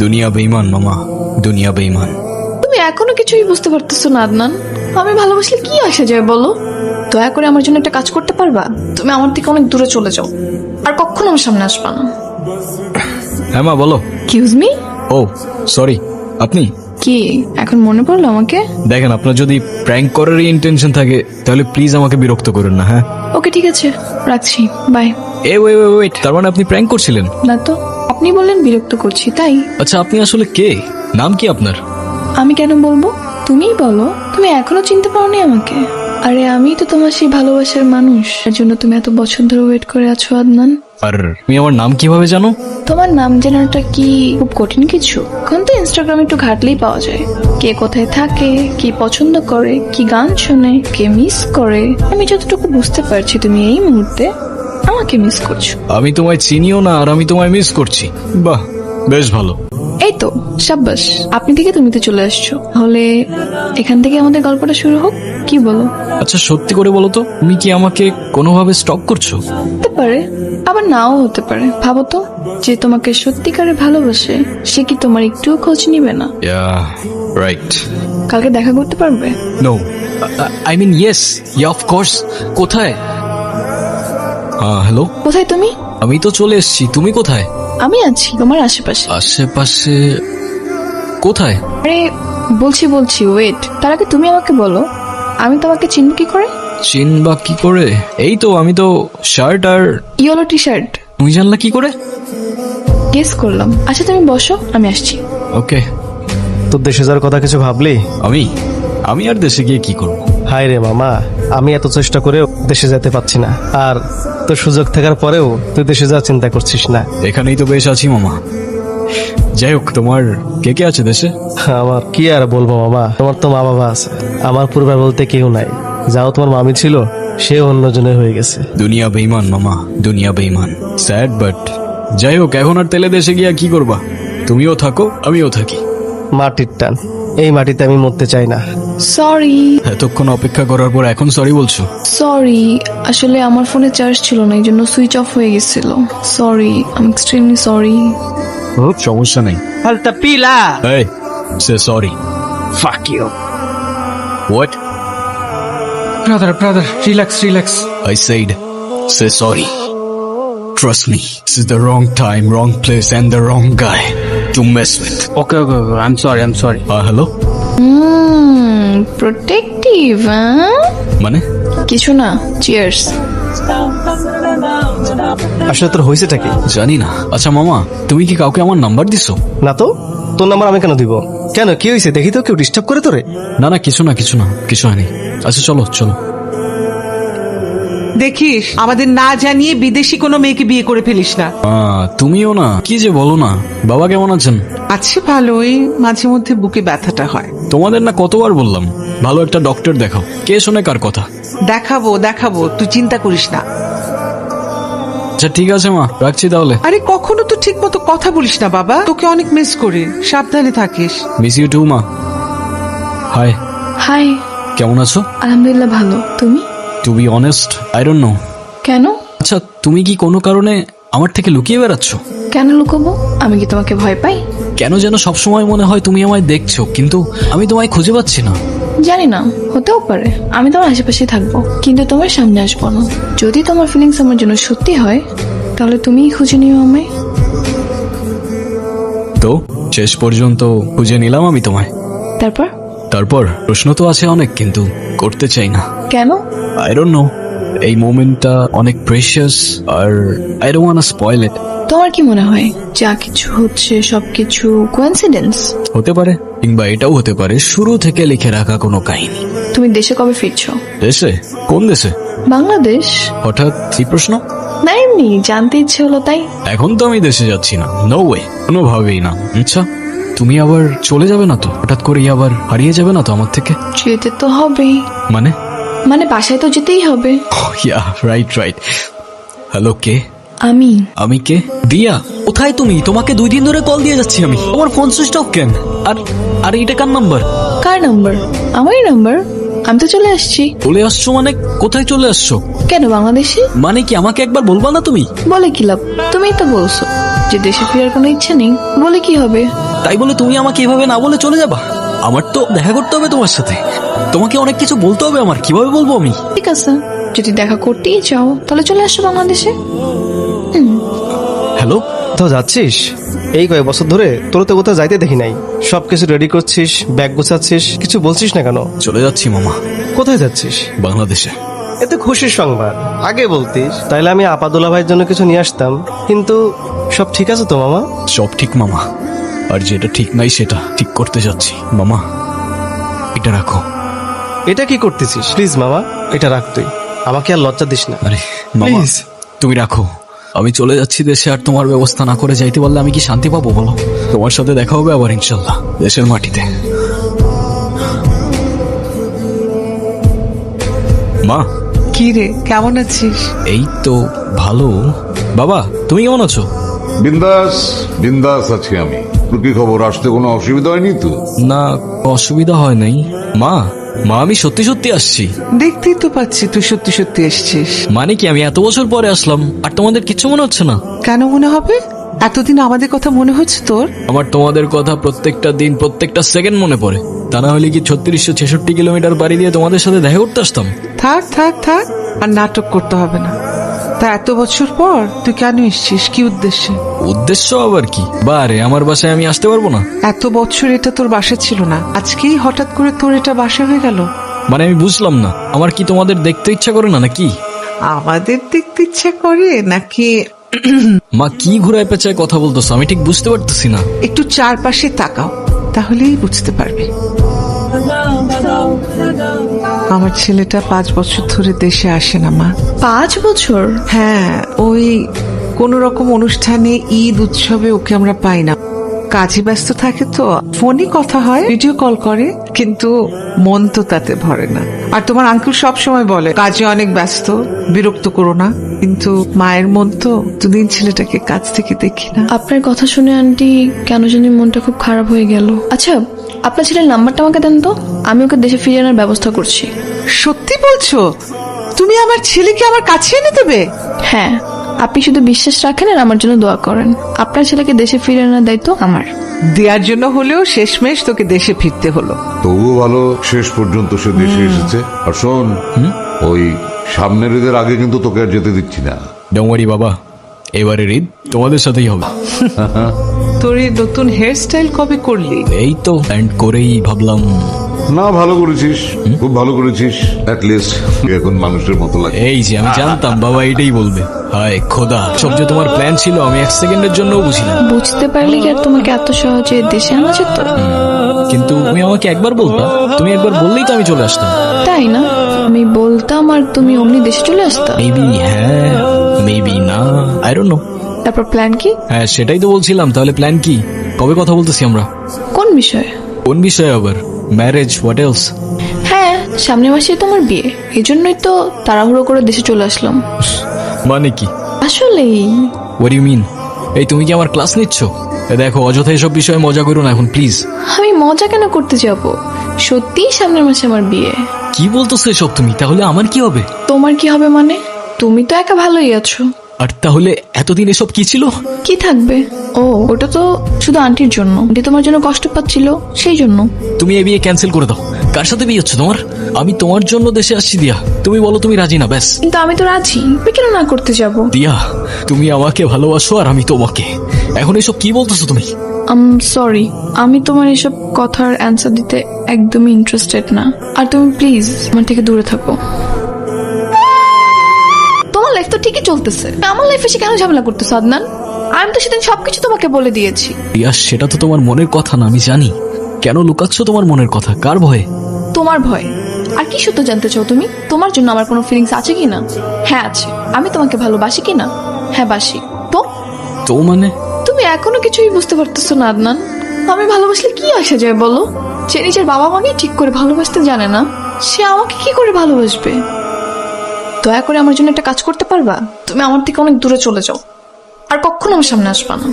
দুনিয়া বেঈমান মামা, দুনিয়া বেঈমান। তুমি এখনো কিছুই বুঝতে পারতেছো না আদনান। আমি ভালোবাসলে কি আসে যায় বলো? দয়া করে আমার জন্য একটা কাজ করতে পারবা? তুমি আমার থেকে অনেক দূরে চলে যাও, আর কখনো আমার সামনে আসবা না। হ্যাঁ মা বলো। Excuse me. ও সরি, আপনি? কি এখন মনে পড়লো আমাকে? দেখেন, আপনার যদি প্র্যাঙ্ক করারই ইন্টেনশন থাকে তাহলে প্লিজ আমাকে বিরক্ত করেন না। হ্যাঁ ওকে ঠিক আছে, রাখছি, বাই। ওয়েট, তার মানে আপনি প্র্যাঙ্ক করছিলেন? না তো, আপনি বললেন বিরক্ত করছি তাই। আচ্ছা, আপনি আসলে কে? নাম কি আপনার? আমি কেন বলবো? তুমিই বলো। তুমি এখনো চিনতে পারোনি আমাকে? আরে আমি তো তোমার সেই ভালোবাসার মানুষ, এর জন্য তুমি এত বছর ধরে ওয়েট করে আছো আদনান। আর তুমি আমার নাম কিভাবে জানো? তোমার নাম জানাটা কি খুব কঠিন কিছু? এখন তো ইনস্টাগ্রামে একটু ঘাটলেই পাওয়া যায়। কে কোথায় থাকে, কি পছন্দ করে, কি গান শোনে, কে মিস করে। আমি যতটুকু বুঝতে পারছি তুমি এই মুহূর্তে আমাকে মিস করছো। আমি তোমায় চিনিও না আর আমি তোমায় মিস করছি। বাহ, বেশ ভালো। এই তো সাব্বাস, আপনি থেকে তুমিতে চলে আসছো। তাহলে এখান থেকে আমাদের গল্পটা শুরু হোক, কি বলো? আচ্ছা সত্যি করে বলো তো, তুমি কি আমাকে কোনোভাবে স্টক করছো? হতে পারে, আবার নাও হতে পারে। ভাবো তো, যে তোমাকে সত্যিকারে ভালোবাসে সে কি তোমার একটুও খোঁজ নিবে না? রাইট। কালকে দেখা করতে পারবে? No, I mean yes, of course. কোথায়? হ্যালো, কোথায় তুমি? আমি তো চলে এসেছি, তুমি কোথায়? আমি আছি তোমার আশেপাশে। আশেপাশে? কোথায়? আরে বলছি ওয়েট, তার আগে তুমি আমাকে বলো, আমি তোমাকে চিনব কি করে? চিনবা কি করে? এই তো, আমি তো শার্ট আর ইয়েলো টি শার্ট। তুমি জানলা কি করে? গেস করলাম। আচ্ছা তুমি বসো, আমি আসছি। ওকে। তোর দেশে যাওয়ার কথা কিছু ভাবলি? আমি আর দেশে গিয়ে কি করব? হায় রে মামা, আমি এত চেষ্টা করেও দেশে যেতে পারছি না, আর তোর সুযোগ থাকার পরেও তুই দেশে যাওয়ার চিন্তা করছিস না। এখানেই তো বেশ আছি মামা। যাই হোক, তোমার কে কে আছে দেশে? আমার কি আর বলবো মামা, তোমার তো মা বাবা আছে, আমার পরিবার বলতে কেউ নাই। যাও তোমার মামি ছিল, সে অন্যজনের হয়ে গেছে। দুনিয়া বেঈমান মামা, দুনিয়া বেঈমান। স্যাড বাট যাই হোক, এখন আর তেলে দেশে গিয়া কি করবা? তুমিও থাকো, আমিও থাকি। মাটির টান, এই মাটিতে আমি মরতে চাই না। সরি। এতক্ষণ অপেক্ষা করার পর এখন সরি বলছো? সরি, আসলে আমার ফোনে চার্জ ছিল না, এই জন্য সুইচ অফ হয়ে গেছিল। Sorry, I am extremely sorry. সমস্যা নেই। Falta pila. এই, সে sorry. Fuck you. What? Brother, relax. I said, say sorry. Trust me, this is the wrong time, wrong place, and the wrong guy to mess with. Okay. I'm sorry. Hello? Protective, মানে? কিছু না, cheers. আসলে তোর হয়েছেটা কি? জানি না। আচ্ছা মামা, তুমি কি কাউকে আমার নাম্বার দিছো? না তো, তোর নাম্বার আমি কেন দিব? কেন, কি হয়েছে? দেখি তো, কেউ ডিস্টার্ব করে তোরে? না কিছু না, কিছু হয়নি। আচ্ছা চলো। দেখিস, আমাদের না জানিয়ে বিদেশি কোনো মেয়েকে বিয়ে করে ফেলিস না। তুমিও না, কি যে বলো না। বাবা কেমন আছেন? আছে ভালোই, মাঝে মধ্যে বুকে ব্যথাটা হয়। তোমাদের না কতবার বললাম ভালো একটা ডক্টর দেখাও, কে শোনে কার কথা? দেখাবো, তুই চিন্তা করিস না। আচ্ছা ঠিক আছে মা, রাখছি তাহলে। আরে কখনো তো ঠিক মতো কথা বলিস না বাবা, তোকে অনেক মিস করি, সাবধানে থাকিস। মিস ইউ টু মা। হাই। হাই। কেমন আছো? আলহামদুলিল্লাহ ভালো, তুমি? To be honest, I don't know. কেন? আচ্ছা, তুমি কি কোনো কারণে আমার থেকে লুকিয়ে বেড়াচ্ছ? কেন লুকাবো? আমি কি তোমাকে ভয় পাই? কেন যেন সবসময় মনে হয় তুমি আমায় দেখছো, কিন্তু আমি তোমায় খুঁজে পাচ্ছি না। জানি না, হতেও পারে। আমি তোমার আশেপাশে থাকবো, কিন্তু তোমার সামনে আসবো না। যদি তোমার ফিলিংস আমার জন্য সত্যি হয়, তাহলে তুমিই খুঁজে নিও আমায়। তো শেষ পর্যন্ত খুঁজে নিলাম আমি তোমায়। তারপর প্রশ্ন তো আছে অনেক, কিন্তু করতে চাই না। কেন? I don't know. এই মোমেন্টটা অনেক প্রেশিয়াস, আর I don't want to spoil it. তোমার কি মনে হয় যা কিছু হচ্ছে সবকিছু কোইন্সিডেন্স? হতে পারে, কিংবা এটাও হতে পারে শুরু থেকে লিখে রাখা কোনো কাহিনী। তুমি দেশে কবে ফিরছো? দেশে? কোন দেশে? বাংলাদেশ। হঠাৎ এই প্রশ্ন? না, এমনি জানতে ইচ্ছে হলো তাই। এখন তো আমি দেশে যাচ্ছি না, নো ওয়ে, কোনোভাবেই না। আচ্ছা, তুমি আবার চলে যাবে না তো? হঠাৎ করে আবার হারিয়ে যাবে না তো আমার থেকে? যেতে তো হবেই। মানে বাসায় তো যেতেই হবে। রাইট। হ্যালো, কে? আমি কে? দিয়া, কোথায় তুমি? তোমাকে 2 দিন ধরে কল দিয়ে যাচ্ছি আমি, আমার ফোন সুইচ অফ কেন? আর এটা কার নাম্বার? কার নাম্বার? আমারই নাম্বার। আমি তো চলে আসছি। চলে আসছো মানে? কোথায় চলে আসছো? কেন, বাংলাদেশে। মানে কি আমাকে একবার বলবা না তুমি? বলে কি লাভ? তুমিই তো বলছো যে দেশে ফেরার কোনো ইচ্ছে নেই, বলে কি হবে? তাই বলে তুমি আমাকে এভাবে না বলে চলে যাবা? আমার তো দেখা করতে হবে তোমার সাথে, তোমাকে অনেক কিছু বলতে হবে আমার, কিভাবে বলবো আমি? ঠিক আছে, যদি দেখা করতেই চাও তাহলে চলে আসো বাংলাদেশে। হ্যালো, তো যাচ্ছিস? এই কয়েক বছর ধরে তোর তো কোথাও যাইতে দেখি নাই। সবকিছু রেডি করছিস, ব্যাগ গোছাচ্ছিস, কিছু বলছিস না কেন? চলে যাচ্ছি মামা, কোথায় যাচ্ছিস? বাংলাদেশে। এতে খুশির সংবাদ, আগে বলতিস তাইলে আমি আপাদুল্লা ভাইয়ের জন্য কিছু নিয়ে আসতাম। কিন্তু সব ঠিক আছে তো মামা? সব ঠিক মামা, আর যেটা ঠিক নাই সেটা ঠিক করতে যাচ্ছি। মামা, এটা রাখো। এটা কি করতেছিস? প্লিজ মামা, এটা রাখ তুই, আমাকে আর লজ্জা দিস না। আরে মামা, প্লিজ। তুমি রাখো। আমি চলে যাচ্ছি দেশে, আর তোমার ব্যবস্থা না করে যাইতে পারলে আমি কি শান্তি পাবো বলো? তোমার সাথে দেখা হবে আবার ইনশাল্লাহ দেশের মাটিতে। মা, কি রে, কেমন আছিস? এই তো ভালো। বাবা, তুমি কেমন আছো? বিন্দাস বিন্দাস আছি আমি। তোর কি খবর? আসতে কোনো অসুবিধা হয়নি তো? না, অসুবিধা হয় নাই। মা, আমি সত্যি সত্যি আসছি। দেখতেই তো পাচ্ছি তুই সত্যি সত্যি এসছিস। মানে কি, আমি এত বছর পরে আসলাম আর তোমাদের কিচ্ছু মনে হচ্ছে না? কেন মনে হবে? এতদিন আমাদের কথা মনে হচ্ছে তোর? আমার তোমাদের কথা প্রত্যেকটা দিন প্রত্যেকটা সেকেন্ড মনে পড়ে। তা না হলে কি 3666 কিলোমিটার বাড়ি দিয়ে তোমাদের সাথে দেখা করতে আসতাম? থাক থাক থাক, আর নাটক করতে হবে না। তা এত বছর পর তুই কেন এসছিস? কি উদ্দেশ্যে? উদ্দেশ্য আবার কি? বারে আমার বাসায় আমি আসতে পারবো না? এত বছর এটা তোর বাসা ছিল না, আজকেই হঠাৎ করে তোর এটা বাসা হয়ে গেল? মানে আমি বুঝলাম না, আমার কি তোমাদের দেখতে ইচ্ছা করে না নাকি? আমাদের দেখতে ইচ্ছা করে নাকি? মা, কি ঘুরায় পেঁচায় কথা বলতেছো, আমি ঠিক বুঝতে পারতেছি না। একটু চারপাশে তাকাও, তাহলেই বুঝতে পারবে। আমার ছেলেটা 5 বছর ধরে দেশে আসে না মা। 5 বছর? হ্যাঁ, ওই কোন রকম অনুষ্ঠানে, ঈদ উৎসবে ওকে আমরা পাই না। কাজে ব্যস্ত থাকে তো, ফোনে কথা হয়, ভিডিও কল করে, কিন্তু মন তো তাতে ভরে না। আর তোমার আঙ্কেল সব সময় বলে কাজে অনেক ব্যস্ত, বিরক্ত করো না, কিন্তু মায়ের মন তো, দুদিন ছেলেটাকে কাজ থেকে দেখি না। আপনার কথা শুনে আন্টি কেন জানি মনটা খুব খারাপ হয়ে গেল। আচ্ছা, আপনার ছেলের নাম্বারটা আমাকে দেন তো, আমি ওকে দেশে ফিরিয়ে আনার ব্যবস্থা করছি। সত্যি বলছো? তুমি আমার ছেলেকে আমার কাছে এনে দেবে? হ্যাঁ, আপনি শুধু বিশ্বাস রাখেন আর আমার জন্য দোয়া করেন। আপনার ছেলেকে দেশে ফিরিয়ে আনার দায়িত্ব আমার। দেওয়ার জন্য হলেও শেষমেশ তোকে দেশে ফিরতে হলো। তবুও ভালো, শেষ পর্যন্ত সে দেশে এসেছে। আর শোন, ওই সামনের ঈদের আগে কিন্তু তোকে আর যেতে দিচ্ছি না। ডোন্ট ওয়ারি বাবা, এবারের ঈদ তোমাদের সাথেই হবে। তোর এই নতুন হেয়ার স্টাইল কবে করলি? এই তো প্ল্যান্ট করেই ভাবলাম। না, ভালো করেছিস, খুব ভালো করেছিস। অ্যাট লিস্ট এখন মানুষের মতো লাগে। এই যে আমি জানতাম বাবা এটাই বলবে। হায় খোদা, সব যে তোমার প্ল্যান ছিল আমি 1 সেকেন্ডের জন্যও বুঝিনি। বুঝতে পারলে কি আর তোমাকে এত সহজে দেশে আনা যেত? কিন্তু তুমি আমাকে একবার বলতা, তুমি একবার বললেই তো আমি চলে আসতাম। তাই না? আমি বলতাম আর তুমি অমনি দেশে চলে আসতা। মেবি হ্যাঁ, মেবি না, আই ডোন্ট নো। তারপর প্ল্যান কি? হ্যাঁ, সেটাই তো বলছিলাম। তাহলে প্ল্যান কি? কবে কথা বলতেছি আমরা? কোন বিষয়ে? কোন বিষয়ে আবার? Marriage, what else? হ্যাঁ, সামনের মাসে তোমার বিয়ে, এই জন্যই তো তাড়াহুড়ো করে দেশে চলে আসলাম। মানে কি? আসলেই। What you mean? এই তুমি কি আমার ক্লাস নিচ্ছ? দেখো, অযথা এসব বিষয়ে মজা করো না এখন প্লিজ। আমি মজা কেন করতে যাব? সত্যিই সামনের মাসে আমার বিয়ে। কি বলতেছো এসব তুমি? তাহলে আমার কি হবে? তোমার কি হবে মানে? তুমি তো একা ভালোই আছো। আর তাহলে এতদিন এসব কি ছিল? কি থাকবে? ও, ওটা তো শুধু আন্টির জন্য। আন্টি তোমার জন্য কষ্ট পাচ্ছিল, সেই জন্য। তুমি এই বিয়ে ক্যান্সেল করে দাও। কার সাথে বিয়ে হচ্ছে তোমার? আমি তোমার জন্য দেশে আসছি দিয়া, তুমি বলো তুমি রাজি না, ব্যাস। কিন্তু আমি তো রাজি, আমি কেন না করতে যাব? দিয়া, তুমি আমাকে ভালোবাসো আর আমি তোমাকে। এখন এসব কি বলতেছো তুমি? সরি, আমি তোমার এসব কথার অ্যান্সার দিতে একদমই ইন্টারেস্টেড না। আর তুমি প্লিজ আমার থেকে দূরে থাকো। তোমার লাইফ তো ঠিকই চলতেছে, আমার লাইফে এসে কেন ঝামেলা করতেছো আদনান? আমি তো সেদিন সবকিছু তোমাকে বলে দিয়েছি। দিয়া, সেটা তো তোমার মনের কথা না, আমি জানি। কেন লুকাচ্ছ তোমার মনের কথা? কার ভয়ে? তোমার ভয়। আর কি সত্য জানতে চাও তুমি? তোমার জন্য আমার কোনো ফিলিংস আছে কি না? হ্যাঁ আছে। আমি তোমাকে ভালোবাসি কি না? হ্যাঁ বাসি। তো তো মানে? তুমি এখনো কিছুই বুঝতে পারতেছো না আদনান। আমি ভালোবাসলে কি আসা যায় বলো? সে নিজের বাবা মাকে ঠিক করে ভালোবাসতে জানে না, সে আমাকে কি করে ভালোবাসবে? দয়া করে আমার জন্য একটা কাজ করতে পারবা? তুমি আমার থেকে অনেক দূরে চলে যাও, আর কখনো আমার সামনে আসবা না।